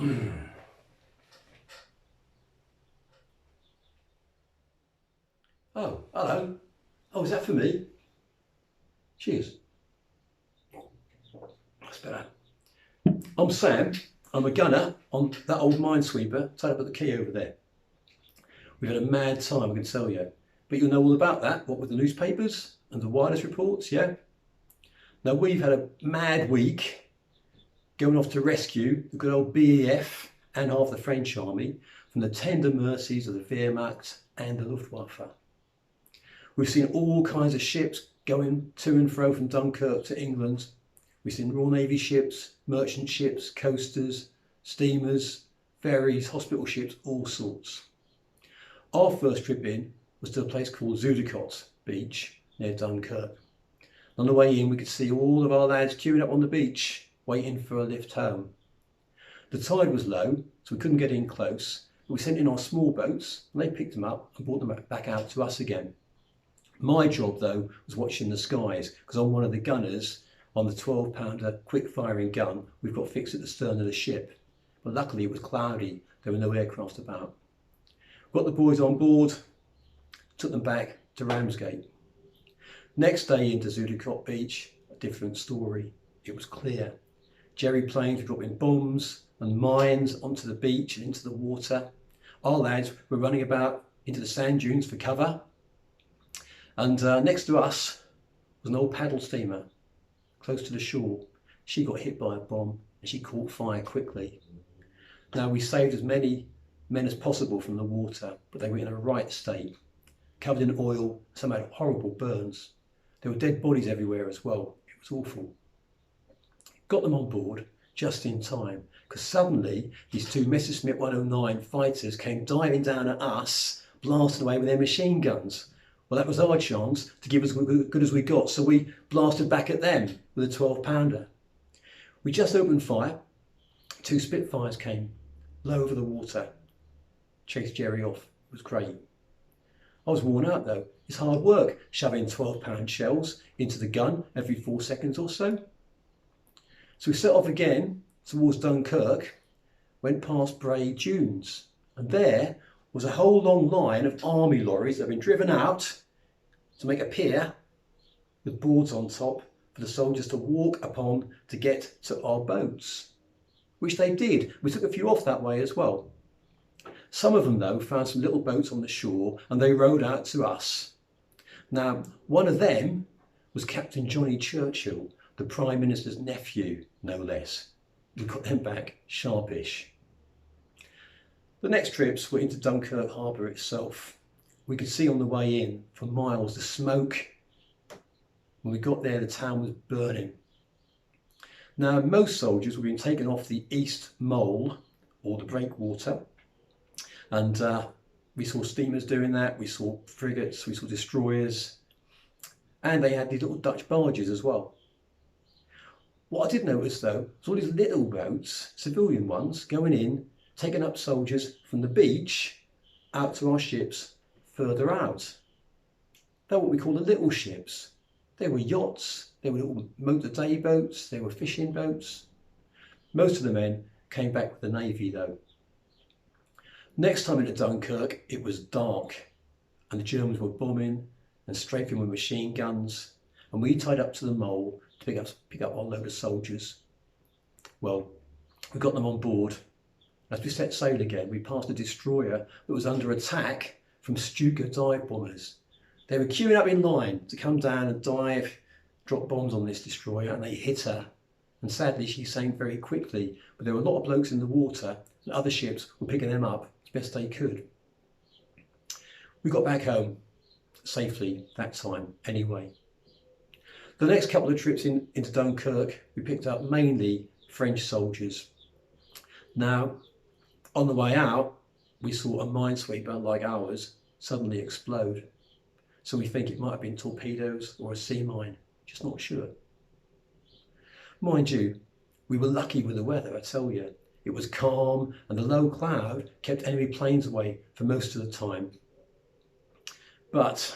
Oh, hello. Oh, is that for me? Cheers. That's better. I'm Sam. I'm a gunner on that old minesweeper tied up at the quay over there. We've had a mad time, I can tell you. But you'll know all about that, what with the newspapers and the wireless reports, yeah? Now we've had a mad week going off to rescue the good old BEF and half the French army from the tender mercies of the Wehrmacht and the Luftwaffe. We've seen all kinds of ships going to and fro from Dunkirk to England. We've seen Royal Navy ships, merchant ships, coasters, steamers, ferries, hospital ships, all sorts. Our first trip in was to a place called Zuidekot Beach near Dunkirk. On the way in we could see all of our lads queuing up on the beach waiting for a lift home. The tide was low so we couldn't get in close, but we sent in our small boats and they picked them up and brought them back out to us again. My job though was watching the skies because I'm one of the gunners on the 12-pounder quick firing gun we've got fixed at the stern of the ship. But luckily it was cloudy, there were no aircraft about. Got the boys on board, took them back to Ramsgate. Next day into Zuidekot Beach, a different story. It was clear. Jerry planes were dropping bombs and mines onto the beach and into the water. Our lads were running about into the sand dunes for cover. And next to us was an old paddle steamer close to the shore. She got hit by a bomb and she caught fire quickly. Now we saved as many men as possible from the water, but they were in a right state, covered in oil, some had horrible burns. There were dead bodies everywhere as well. It was awful. Got them on board just in time, because suddenly these two Messerschmitt 109 fighters came diving down at us, blasting away with their machine guns. Well, that was our chance to give us as good as we got, so we blasted back at them with a 12-pounder. We just opened fire. Two Spitfires came low over the water, chased Jerry off. It was great. I was worn out though. It's hard work shoving 12-pound shells into the gun every 4 seconds or so. So we set off again towards Dunkirk, went past Bray Dunes, and there was a whole long line of army lorries that had been driven out to make a pier with boards on top for the soldiers to walk upon to get to our boats, which they did. We took a few off that way as well. Some of them though found some little boats on the shore and they rowed out to us. Now one of them was Captain Johnny Churchill, the Prime Minister's nephew, no less. We got them back sharpish. The next trips were into Dunkirk harbour itself. We could see on the way in for miles the smoke. When we got there the town was burning. Now most soldiers were being taken off the East Mole or the breakwater. And we saw steamers doing that, we saw frigates, we saw destroyers, and they had these little Dutch barges as well. What I did notice though was all these little boats, civilian ones, going in, taking up soldiers from the beach out to our ships further out. They're what we call the little ships. They were yachts, they were little motor day boats, they were fishing boats. Most of the men came back with the Navy though. Next time into Dunkirk, it was dark and the Germans were bombing and strafing with machine guns, and we tied up to the mole to pick up our load of soldiers. Well, we got them on board. As we set sail again, we passed a destroyer that was under attack from Stuka dive bombers. They were queuing up in line to come down and drop bombs on this destroyer, and they hit her. And sadly, she sank very quickly, but there were a lot of blokes in the water and other ships were picking them up as best they could. We got back home safely that time anyway. The next couple of trips into Dunkirk, we picked up mainly French soldiers. Now, on the way out, we saw a minesweeper like ours suddenly explode. So we think it might have been torpedoes or a sea mine, just not sure. Mind you, we were lucky with the weather, I tell you. It was calm and the low cloud kept enemy planes away for most of the time. But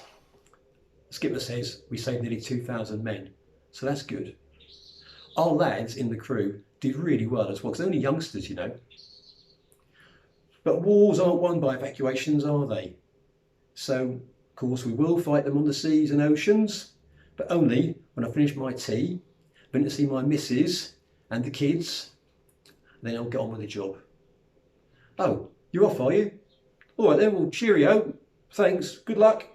skipper says we saved nearly 2,000 men, so that's good. Our lads in the crew did really well as well, because they're only youngsters, you know. But wars aren't won by evacuations, are they? So, of course, we will fight them on the seas and oceans, but only when I finish my tea, been to see my missus and the kids, then I'll get on with the job. Oh, you're off, are you? All right then, well, cheerio. Thanks. Good luck.